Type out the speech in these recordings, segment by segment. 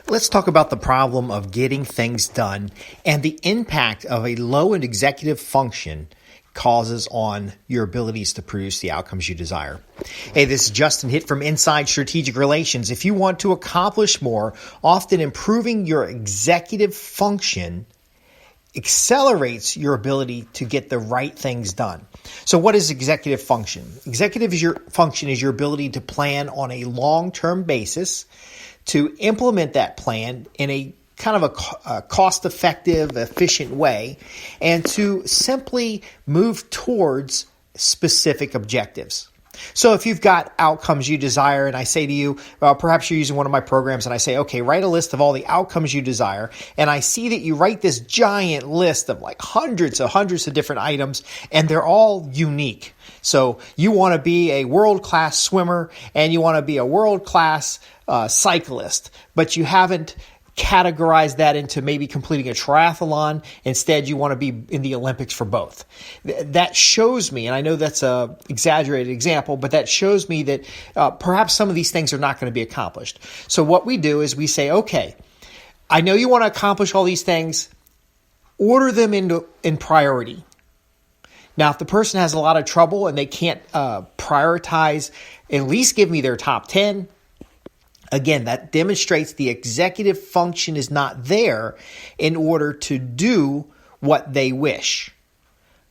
Let's talk about the problem of getting things done and the impact of a low in executive function causes on your abilities to produce the outcomes you desire. Hey, this is Justin Hitt from Inside Strategic Relations. If you want to accomplish more, often improving your executive function accelerates your ability to get the right things done. So what is executive function? Executive function is your ability to plan on a long-term basis, to implement that plan in a kind of a cost-effective, efficient way, and to simply move towards specific objectives. So if you've got outcomes you desire, and I say to you, perhaps you're using one of my programs, and I say, okay, write a list of all the outcomes you desire, and I see that you write this giant list of like hundreds of different items, and they're all unique. So you want to be a world-class swimmer, and you want to be a world-class cyclist, but you haven't categorize that into maybe completing a triathlon. Instead, you want to be in the Olympics for both. That shows me, and I know that's an exaggerated example, but that shows me that perhaps some of these things are not going to be accomplished. So what we do is we say, okay, I know you want to accomplish all these things. Order them in priority. Now, if the person has a lot of trouble and they can't prioritize, at least give me their top 10. Again, that demonstrates the executive function is not there in order to do what they wish.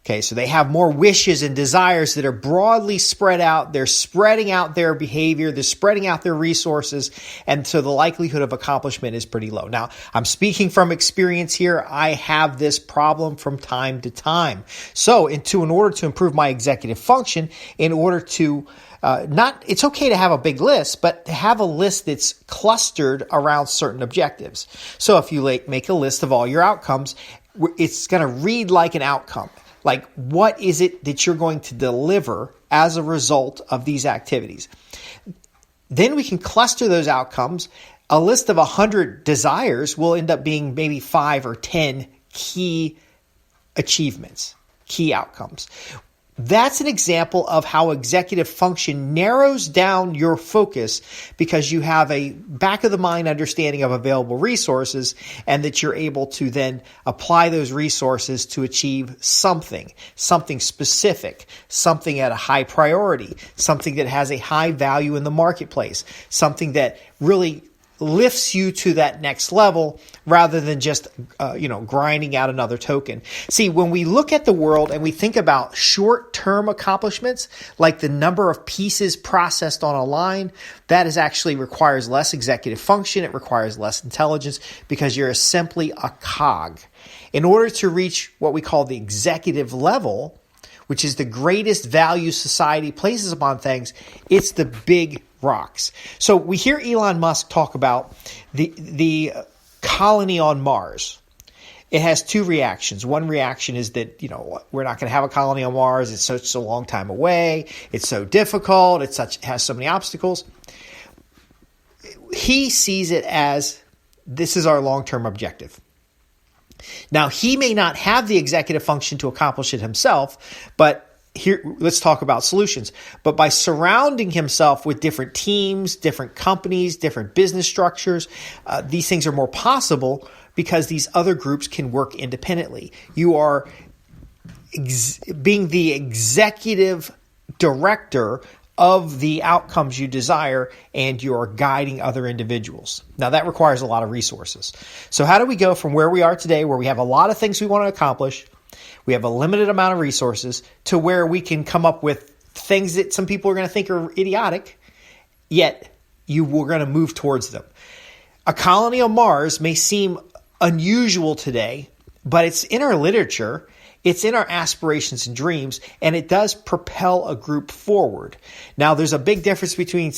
Okay, so they have more wishes and desires that are broadly spread out. They're spreading out their behavior. They're spreading out their resources. And so the likelihood of accomplishment is pretty low. Now, I'm speaking from experience here. I have this problem from time to time. So in order to improve my executive function, in order to it's okay to have a big list, but to have a list that's clustered around certain objectives. So if you make a list of all your outcomes, it's going to read like an outcome. Like, what is it that you're going to deliver as a result of these activities? Then we can cluster those outcomes. A list of 100 desires will end up being maybe 5 or 10 key achievements, key outcomes. That's an example of how executive function narrows down your focus because you have a back of the mind understanding of available resources and that you're able to then apply those resources to achieve something specific, something at a high priority, something that has a high value in the marketplace, something that really lifts you to that next level rather than just, grinding out another token. See, when we look at the world and we think about short-term accomplishments, like the number of pieces processed on a line, that is actually requires less executive function. It requires less intelligence because you're simply a cog. In order to reach what we call the executive level, which is the greatest value society places upon things, it's the big rocks. So we hear Elon Musk talk about the colony on Mars. It has two reactions. One reaction is that, we're not going to have a colony on Mars. It's such a long time away. It's so difficult. It has so many obstacles. He sees it as this is our long-term objective. Now, he may not have the executive function to accomplish it himself, but here, let's talk about solutions. But by surrounding himself with different teams, different companies, different business structures, these things are more possible because these other groups can work independently. You are being the executive director of the outcomes you desire, and you are guiding other individuals. Now, that requires a lot of resources. So how do we go from where we are today, where we have a lot of things we want to accomplish, we have a limited amount of resources, to where we can come up with things that some people are going to think are idiotic, yet we're going to move towards them. A colony on Mars may seem unusual today, but it's in our literature, it's in our aspirations and dreams, and it does propel a group forward. Now, there's a big difference between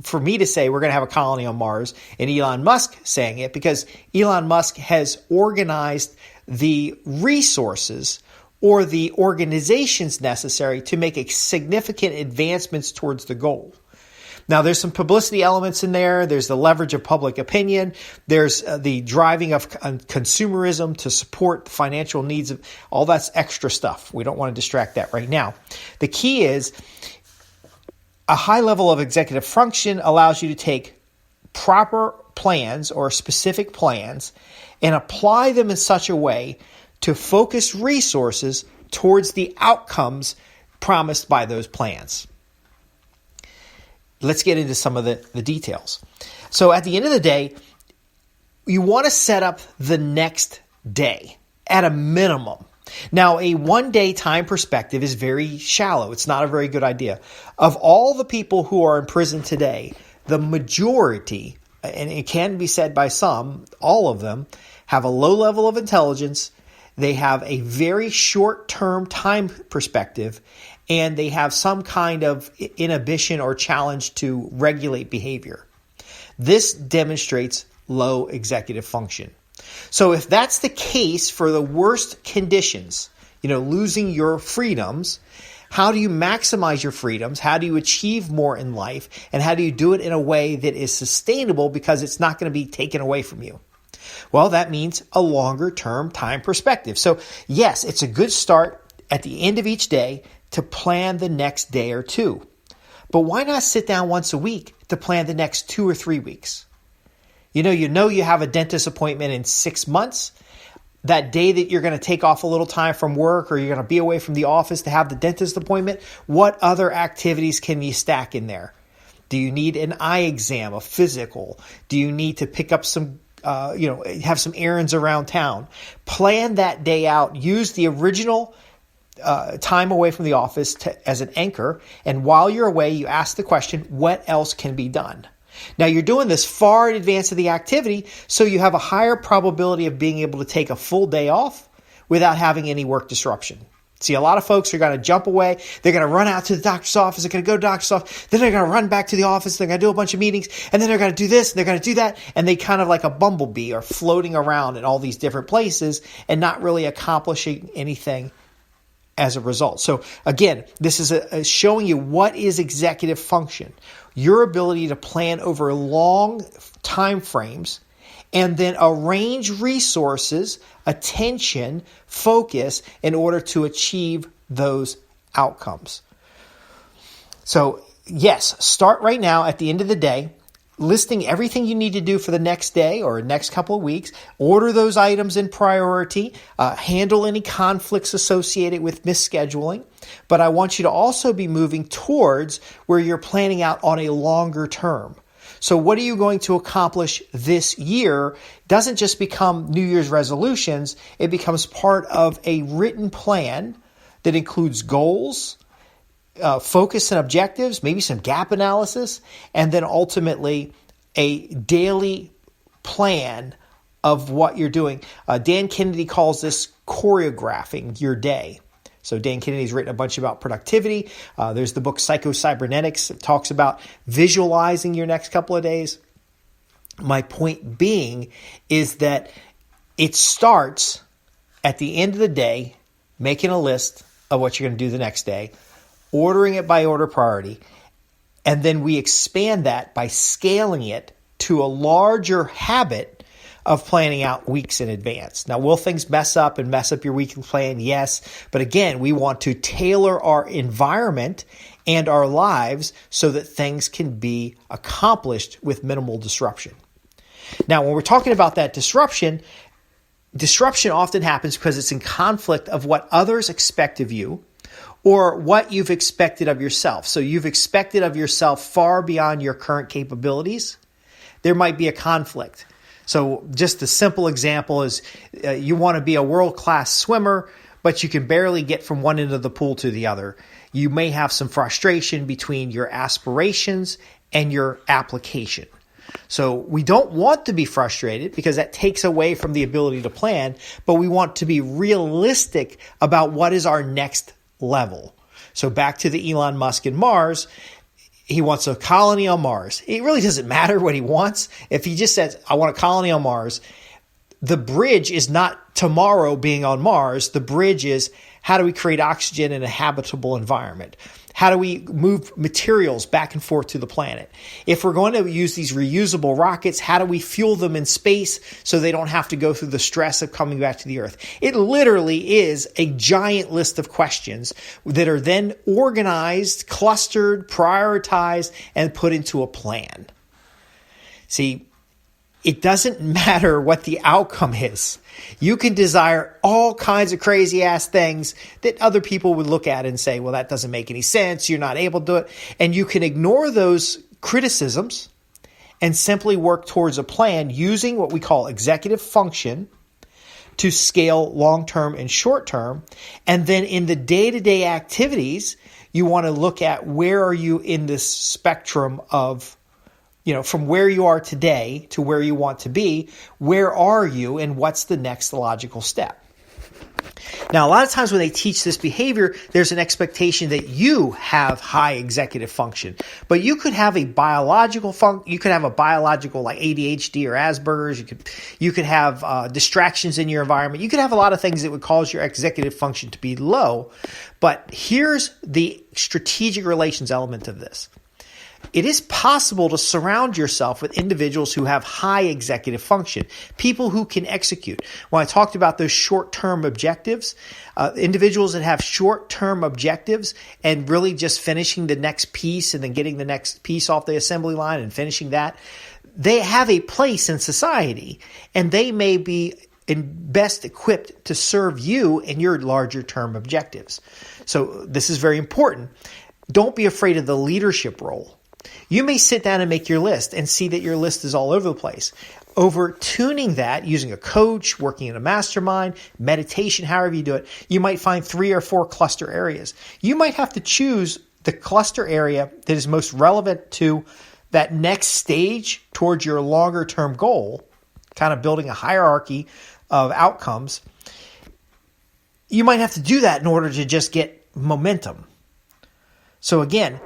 for me to say we're going to have a colony on Mars and Elon Musk saying it, because Elon Musk has organized the resources or the organizations necessary to make significant advancements towards the goal. Now, there's some publicity elements in there. There's the leverage of public opinion. There's the driving of consumerism to support the financial needs of all that's extra stuff. We don't want to distract that right now. The key is a high level of executive function allows you to take proper plans or specific plans and apply them in such a way to focus resources towards the outcomes promised by those plans. Let's get into some of the details. So at the end of the day, you want to set up the next day at a minimum. Now, a one-day time perspective is very shallow. It's not a very good idea. Of all the people who are in prison today, the majority, and it can be said by some, all of them, have a low level of intelligence, they have a very short-term time perspective, and they have some kind of inhibition or challenge to regulate behavior. This demonstrates low executive function. So if that's the case for the worst conditions, losing your freedoms, how do you maximize your freedoms? How do you achieve more in life? And how do you do it in a way that is sustainable because it's not going to be taken away from you? Well, that means a longer term time perspective. So yes, it's a good start at the end of each day to plan the next day or two. But why not sit down once a week to plan the next 2 or 3 weeks? You have a dentist appointment in 6 months. That day that you're going to take off a little time from work or you're going to be away from the office to have the dentist appointment, what other activities can you stack in there? Do you need an eye exam, a physical? Do you need to pick up some, have some errands around town? Plan that day out. Use the original time away from the office as an anchor. And while you're away, you ask the question, what else can be done? Now, you're doing this far in advance of the activity, so you have a higher probability of being able to take a full day off without having any work disruption. See, a lot of folks are going to jump away. They're going to run out to the doctor's office. They're going to go to the doctor's office. Then they're going to run back to the office. They're going to do a bunch of meetings. And then they're going to do this. And they're going to do that. And they kind of like a bumblebee are floating around in all these different places and not really accomplishing anything as a result. So again, this is showing you what is executive function. Your ability to plan over long time frames and then arrange resources, attention, focus in order to achieve those outcomes. So yes, start right now at the end of the day, listing everything you need to do for the next day or next couple of weeks. Order those items in priority. Handle any conflicts associated with misscheduling. But I want you to also be moving towards where you're planning out on a longer term. So what are you going to accomplish this year? Doesn't just become New Year's resolutions. It becomes part of a written plan that includes goals, focus and objectives, maybe some gap analysis, and then ultimately a daily plan of what you're doing. Dan Kennedy calls this choreographing your day. So Dan Kennedy's written a bunch about productivity. There's the book Psycho-Cybernetics that talks about visualizing your next couple of days. My point being is that it starts at the end of the day, making a list of what you're going to do the next day, ordering it by order priority, and then we expand that by scaling it to a larger habit of planning out weeks in advance. Now, will things mess up your weekly plan? Yes. But again, we want to tailor our environment and our lives so that things can be accomplished with minimal disruption. Now, when we're talking about that disruption often happens because it's in conflict of what others expect of you or what you've expected of yourself. So you've expected of yourself far beyond your current capabilities. There might be a conflict. So just a simple example is you want to be a world-class swimmer, but you can barely get from one end of the pool to the other. You may have some frustration between your aspirations and your application. So we don't want to be frustrated because that takes away from the ability to plan, but we want to be realistic about what is our next level. So back to the Elon Musk and Mars. He wants a colony on Mars. It really doesn't matter what he wants. If he just says, I want a colony on Mars, the bridge is not tomorrow being on Mars. The bridge is how do we create oxygen in a habitable environment? How do we move materials back and forth to the planet? If we're going to use these reusable rockets, how do we fuel them in space so they don't have to go through the stress of coming back to the Earth? It literally is a giant list of questions that are then organized, clustered, prioritized, and put into a plan. See, it doesn't matter what the outcome is. You can desire all kinds of crazy ass things that other people would look at and say, well, that doesn't make any sense. You're not able to do it. And you can ignore those criticisms and simply work towards a plan using what we call executive function to scale long-term and short-term. And then in the day-to-day activities, you want to look at where are you in this spectrum of, from where you are today to where you want to be, where are you and what's the next logical step? Now, a lot of times when they teach this behavior, there's an expectation that you have high executive function, but you could have a biological you could have a biological like ADHD or Asperger's. You could have distractions in your environment. You could have a lot of things that would cause your executive function to be low. But here's the strategic relations element of this. It is possible to surround yourself with individuals who have high executive function, people who can execute. When I talked about those short-term objectives, individuals that have short-term objectives and really just finishing the next piece and then getting the next piece off the assembly line and finishing that, they have a place in society, and they may be best equipped to serve you in your larger term objectives. So this is very important. Don't be afraid of the leadership role. You may sit down and make your list and see that your list is all over the place. Over-tuning that using a coach, working in a mastermind, meditation, however you do it, you might find 3 or 4 cluster areas. You might have to choose the cluster area that is most relevant to that next stage towards your longer-term goal, kind of building a hierarchy of outcomes. You might have to do that in order to just get momentum. So again,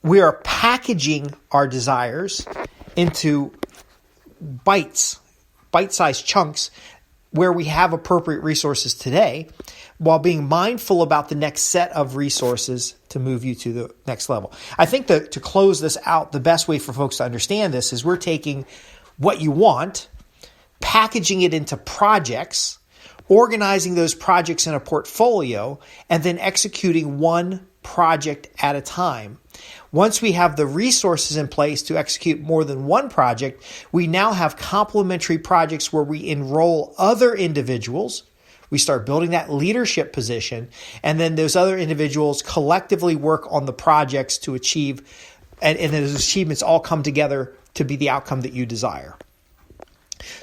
we are packaging our desires into bite-sized chunks where we have appropriate resources today while being mindful about the next set of resources to move you to the next level. I think that to close this out, the best way for folks to understand this is we're taking what you want, packaging it into projects, organizing those projects in a portfolio, and then executing one project at a time. Once we have the resources in place to execute more than one project, we now have complementary projects where we enroll other individuals. We start building that leadership position, and then those other individuals collectively work on the projects to achieve, and those achievements all come together to be the outcome that you desire.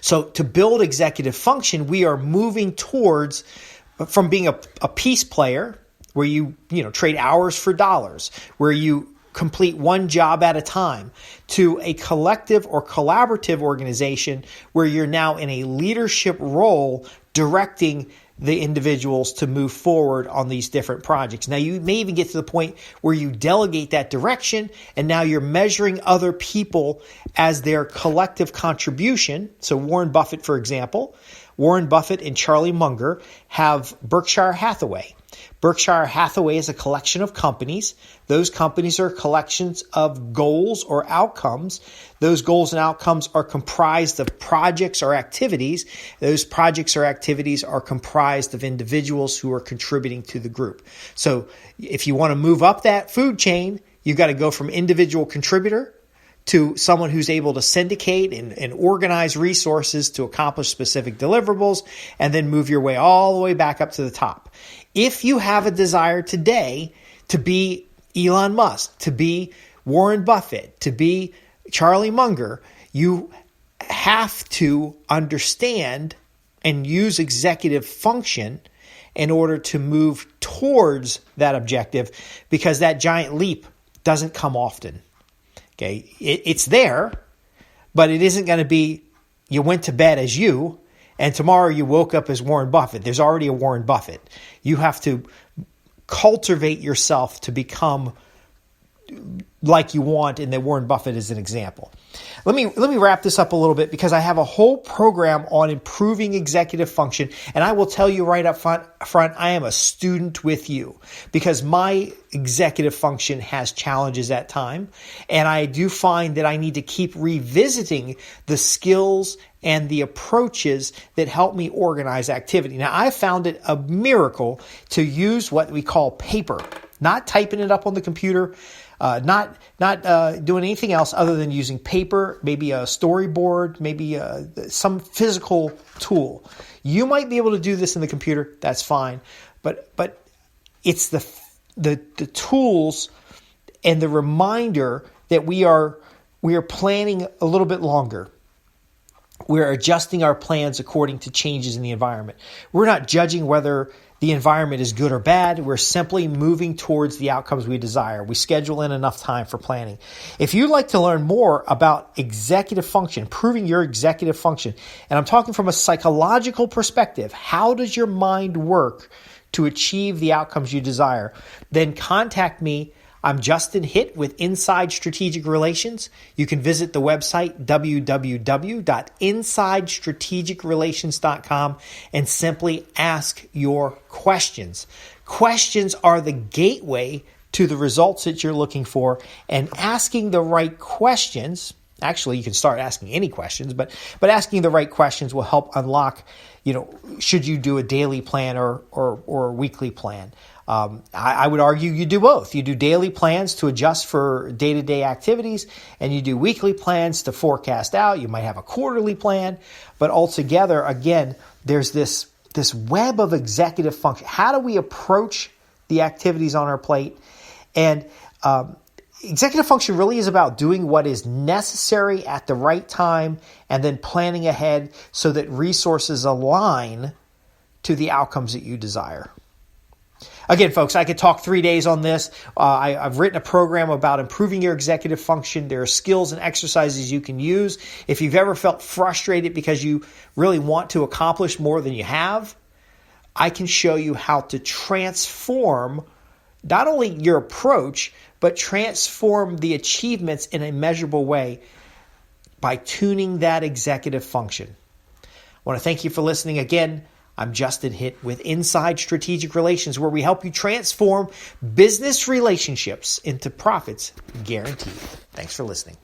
So to build executive function, we are moving towards from being a piece player where you trade hours for dollars, where you complete one job at a time, to a collective or collaborative organization where you're now in a leadership role directing the individuals to move forward on these different projects. Now, you may even get to the point where you delegate that direction, and now you're measuring other people as their collective contribution. So Warren Buffett, for example, Warren Buffett and Charlie Munger have Berkshire Hathaway. Berkshire Hathaway is a collection of companies. Those companies are collections of goals or outcomes. Those goals and outcomes are comprised of projects or activities. Those projects or activities are comprised of individuals who are contributing to the group. So if you want to move up that food chain, you've got to go from individual contributor to someone who's able to syndicate and organize resources to accomplish specific deliverables, and then move your way all the way back up to the top. If you have a desire today to be Elon Musk, to be Warren Buffett, to be Charlie Munger, you have to understand and use executive function in order to move towards that objective, because that giant leap doesn't come often. Okay, it's there, but it isn't going to be you went to bed as you and tomorrow you woke up as Warren Buffett. There's already a Warren Buffett. You have to cultivate yourself to become like you want, and that Warren Buffett is an example. Let me wrap this up a little bit, because I have a whole program on improving executive function, and I will tell you right up front, I am a student with you, because my executive function has challenges at time, and I do find that I need to keep revisiting the skills and the approaches that help me organize activity. Now, I found it a miracle to use what we call paper, not typing it up on the computer. not doing anything else other than using paper, maybe a storyboard, maybe some physical tool. You might be able to do this in the computer. That's fine, but it's the tools and the reminder that we are planning a little bit longer. We're adjusting our plans according to changes in the environment. We're not judging whether the environment is good or bad. We're simply moving towards the outcomes we desire. We schedule in enough time for planning. If you'd like to learn more about executive function, improving your executive function, and I'm talking from a psychological perspective, how does your mind work to achieve the outcomes you desire, then contact me. I'm Justin Hitt with Inside Strategic Relations. You can visit the website www.insidestrategicrelations.com and simply ask your questions. Questions are the gateway to the results that you're looking for, and asking the right questions, actually you can start asking any questions, but asking the right questions will help unlock, should you do a daily plan or a weekly plan? I would argue you do both. You do daily plans to adjust for day-to-day activities, and you do weekly plans to forecast out. You might have a quarterly plan, but altogether, again, there's this web of executive function. How do we approach the activities on our plate? And executive function really is about doing what is necessary at the right time and then planning ahead so that resources align to the outcomes that you desire. Again, folks, I could talk 3 days on this. I've written a program about improving your executive function. There are skills and exercises you can use. If you've ever felt frustrated because you really want to accomplish more than you have, I can show you how to transform not only your approach, but transform the achievements in a measurable way by tuning that executive function. I want to thank you for listening again. I'm Justin Hitt with Inside Strategic Relations, where we help you transform business relationships into profits guaranteed. Thanks for listening.